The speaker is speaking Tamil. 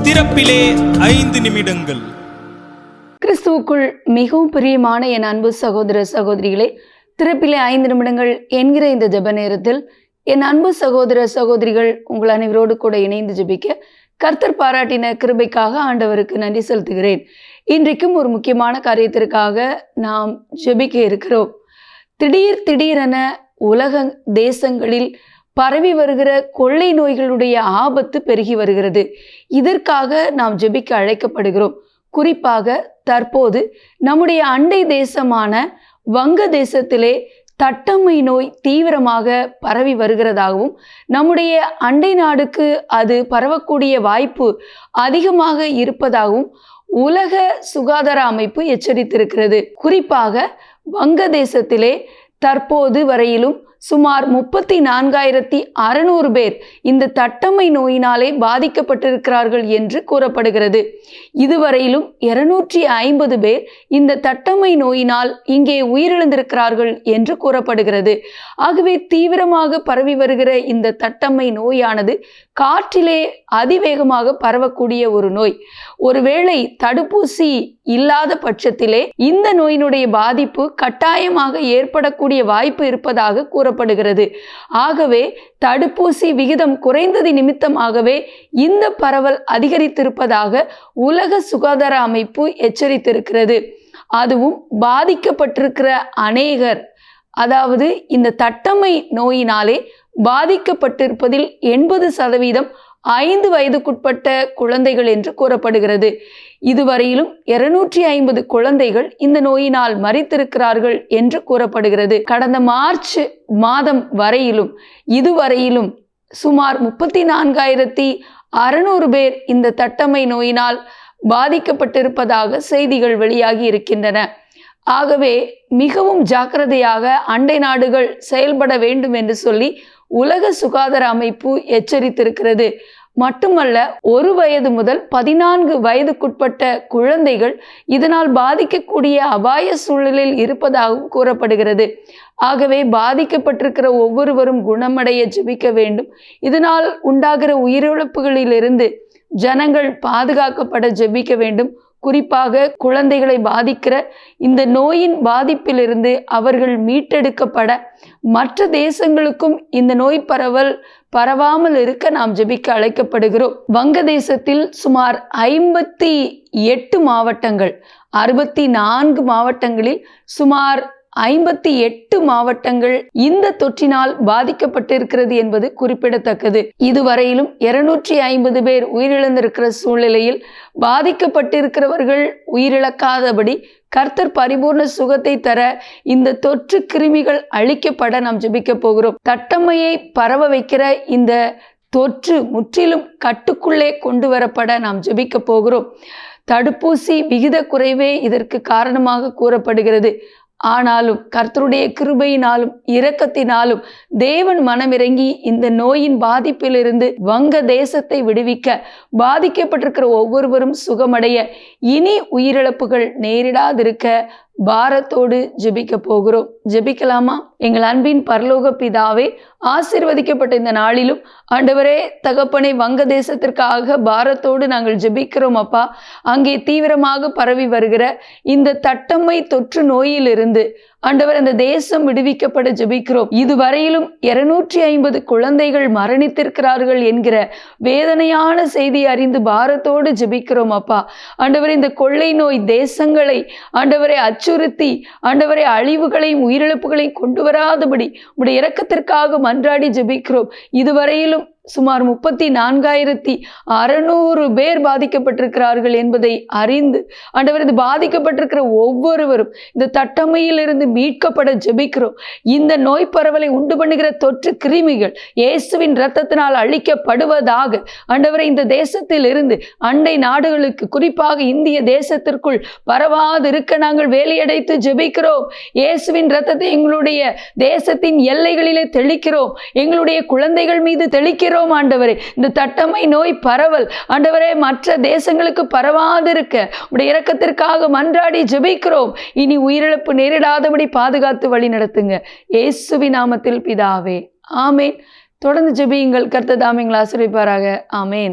திறப்பிலே 5 நிமிடங்கள். கிறிஸ்துவுக்குள் மிகவும் பிரியமான என் அன்பு சகோதர சகோதரிகளே, திறப்பிலே 5 நிமிடங்கள் என்கிற இந்த ஜெப நேரத்தில் என் அன்பு சகோதர சகோதரிகள் உங்கள் அனைவரோடு கூட இணைந்து ஜெபிக்க கர்த்தர் பாராட்டின கிருபைக்காக ஆண்டவருக்கு நன்றி செலுத்துகிறேன். இன்றைக்கும் ஒரு முக்கியமான காரியத்திற்காக நாம் ஜெபிக்க இருக்கிறோம். திடீரென உலக தேசங்களில் பரவி வருகிற கொள்ளை நோய்களுடைய ஆபத்து பெருகி வருகிறது. இதற்காக நாம் ஜெபிக்க அழைக்கப்படுகிறோம். குறிப்பாக தற்போது நம்முடைய அண்டை தேசமான வங்க தேசத்திலே தட்டம்மை நோய் தீவிரமாக பரவி வருகிறதாகவும், நம்முடைய அண்டை நாடுக்கு அது பரவக்கூடிய வாய்ப்பு அதிகமாக இருப்பதாகவும் உலக சுகாதார அமைப்பு எச்சரித்திருக்கிறது. குறிப்பாக வங்க தேசத்திலே தற்போது வரையிலும் சுமார் 34,600 பேர் இந்த தட்டம்மை நோயினாலே பாதிக்கப்பட்டிருக்கிறார்கள் என்று கூறப்படுகிறது. இதுவரையிலும் 250 பேர் இந்த தட்டம்மை நோயினால் இங்கே உயிரிழந்திருக்கிறார்கள் என்று கூறப்படுகிறது. ஆகவே தீவிரமாக பரவி வருகிற இந்த தட்டம்மை நோயானது காற்றிலே அதிவேகமாக பரவக்கூடிய ஒரு நோய். ஒருவேளை தடுப்பூசி இல்லாத பட்சத்திலே இந்த நோயினுடைய பாதிப்பு கட்டாயமாக ஏற்படக்கூடிய வாய்ப்பு இருப்பதாக கூறப்படுகிறது. ஆகவே தடுப்பூசி விகிதம் குறைந்தது நிமித்தமாகவே இந்த பரவல் அதிகரித்திருப்பதாக உலக சுகாதார அமைப்பு எச்சரித்திருக்கிறது. அதுவும் பாதிக்கப்பட்டிருக்கிற அநேகர், அதாவது இந்த தட்டம்மை நோயினாலே பாதிக்கப்பட்டிருப்பதில் 80% 5 வயதுக்குட்பட்ட குழந்தைகள் என்று கூறப்படுகிறது. இதுவரையிலும் 250 குழந்தைகள் இந்த நோயினால் மரித்திருக்கிறார்கள் என்று கூறப்படுகிறது. கடந்த மார்ச் மாதம் வரையிலும் இதுவரையிலும் சுமார் 34,600 பேர் இந்த தட்டம்மை நோயினால் பாதிக்கப்பட்டிருப்பதாக செய்திகள் வெளியாகி இருக்கின்றன. ஆகவே மிகவும் ஜாக்கிரதையாக அண்டை நாடுகள் செயல்பட வேண்டும் என்று சொல்லி உலக சுகாதார அமைப்பு எச்சரித்திருக்கிறது. மட்டுமல்ல, 1 வயது முதல் 14 வயதுக்குட்பட்ட குழந்தைகள் இதனால் பாதிக்கக்கூடிய அபாய சூழலில் இருப்பதாகவும் கூறப்படுகிறது. ஆகவே பாதிக்கப்பட்டிருக்கிற ஒவ்வொருவரும் குணமடைய ஜெபிக்க வேண்டும். இதனால் உண்டாகிற உயிரிழப்புகளிலிருந்து ஜனங்கள் பாதுகாக்கப்பட ஜெபிக்க வேண்டும். குறிப்பாக குழந்தைகளை பாதிக்கிற இந்த நோயின் பாதிப்பிலிருந்து அவர்கள் மீட்டெடுக்கப்பட, மற்ற தேசங்களுக்கும் இந்த நோய் பரவாமல் இருக்க நாம் ஜெபிக்க அழைக்கப்படுகிறோம். வங்கதேசத்தில் சுமார் 58 மாவட்டங்கள், 64 மாவட்டங்களில் சுமார் 58 மாவட்டங்கள் இந்த தொற்றினால் பாதிக்கப்பட்டிருக்கிறது என்பது குறிப்பிடத்தக்கது. இதுவரையிலும் 250 பேர் உயிரிழந்திருக்கிற சூழ்நிலையில் பாதிக்கப்பட்டிருக்கிறவர்கள் உயிரிழக்காதபடி கர்த்தர் பரிபூர்ண சுகத்தை தர இந்த தொற்று கிருமிகள் அழிக்கப்பட நாம் ஜெபிக்க போகிறோம். தட்டம்மையை பரவ வைக்கிற இந்த தொற்று முற்றிலும் கட்டுக்குள்ளே கொண்டு வரப்பட நாம் ஜெபிக்க போகிறோம். தடுப்பூசி விகித குறைவே இதற்கு காரணமாக கூறப்படுகிறது. ஆனாலும் கர்த்தருடைய கிருபையினாலும் இரக்கத்தினாலும் தேவன் மனமிறங்கி இந்த நோயின் பாதிப்பிலிருந்து வங்க தேசத்தை விடுவிக்க, பாதிக்கப்பட்டிருக்கிற ஒவ்வொருவரும் சுகமடைய, இனி உயிரிழப்புகள் நேரிடாதிருக்க பாரத்தோடு ஜெபிக்க போகிறோம். ஜெபிக்கலாமா? எங்கள் அன்பின் பரலோக பிதாவே, ஆசீர்வதிக்கப்பட்ட இந்த நாளிலும் ஆண்டவரே தகப்பனை வங்க தேசத்திற்காக பாரத்தோடு நாங்கள் ஜெபிக்கிறோம். அப்பா, அங்கே தீவிரமாக பரவி வருகிற இந்த தட்டம்மை தொற்று நோயிலிருந்து ஆண்டவர் அந்த தேசம் விடுவிக்கப்பட ஜெபிக்கிறோம். இதுவரையிலும் 250 குழந்தைகள் மரணித்திருக்கிறார்கள் என்கிற வேதனையான செய்தி அறிந்து பாரத்தோடு ஜெபிக்கிறோம். அப்பா, ஆண்டவரே இந்த கொள்ளை நோய் தேசங்களை ஆண்டவரை அச்சுறுத்தி ஆண்டவரை அழிவுகளையும் உயிரிழப்புகளையும் கொண்டு வராதபடி உடைய இரக்கத்திற்காக மன்றாடி ஜெபிக்கிறோம். இதுவரையிலும் சுமார் 34,600 பேர் பாதிக்கப்பட்டிருக்கிறார்கள் என்பதை அறிந்து ஆண்டவர் இது பாதிக்கப்பட்டிருக்கிற ஒவ்வொருவரும் இந்த தட்டம்மையிலிருந்து மீட்கப்பட ஜெபிக்கிறோம். இந்த நோய் பரவலை உண்டு பண்ணுகிற தொற்று கிருமிகள் இயேசுவின் இரத்தத்தினால் அழிக்கப்படுவதாக ஆண்டவரை இந்த தேசத்தில் இருந்து அண்டை நாடுகளுக்கு, குறிப்பாக இந்திய தேசத்திற்குள் பரவாதிருக்க நாங்கள் வேலையடைத்து ஜெபிக்கிறோம். இயேசுவின் இரத்தத்தை எங்களுடைய தேசத்தின் எல்லைகளிலே தெளிக்கிறோம். எங்களுடைய குழந்தைகள் மீது தெளிக்கிறோம். ஜெபிக்கிறோம் ஆண்டவரே. இந்த தட்டம்மை நோய் பரவல் ஆண்டவரே மற்ற தேசங்களுக்கு பரவாதிருக்க உடைய இரக்கத்திற்காக மன்றாடி ஜெபிக்கிறோம். இனி உயிரிழப்பு நேரிடாதபடி பாதுகாத்து வழி நடத்துங்க. இயேசுவின் நாமத்தில் பிதாவே, ஆமேன். தொடர்ந்து ஜெபியுங்கள். கர்த்தர் தாமே உங்களை ஆசீர்வதிப்பாராக. ஆமேன்.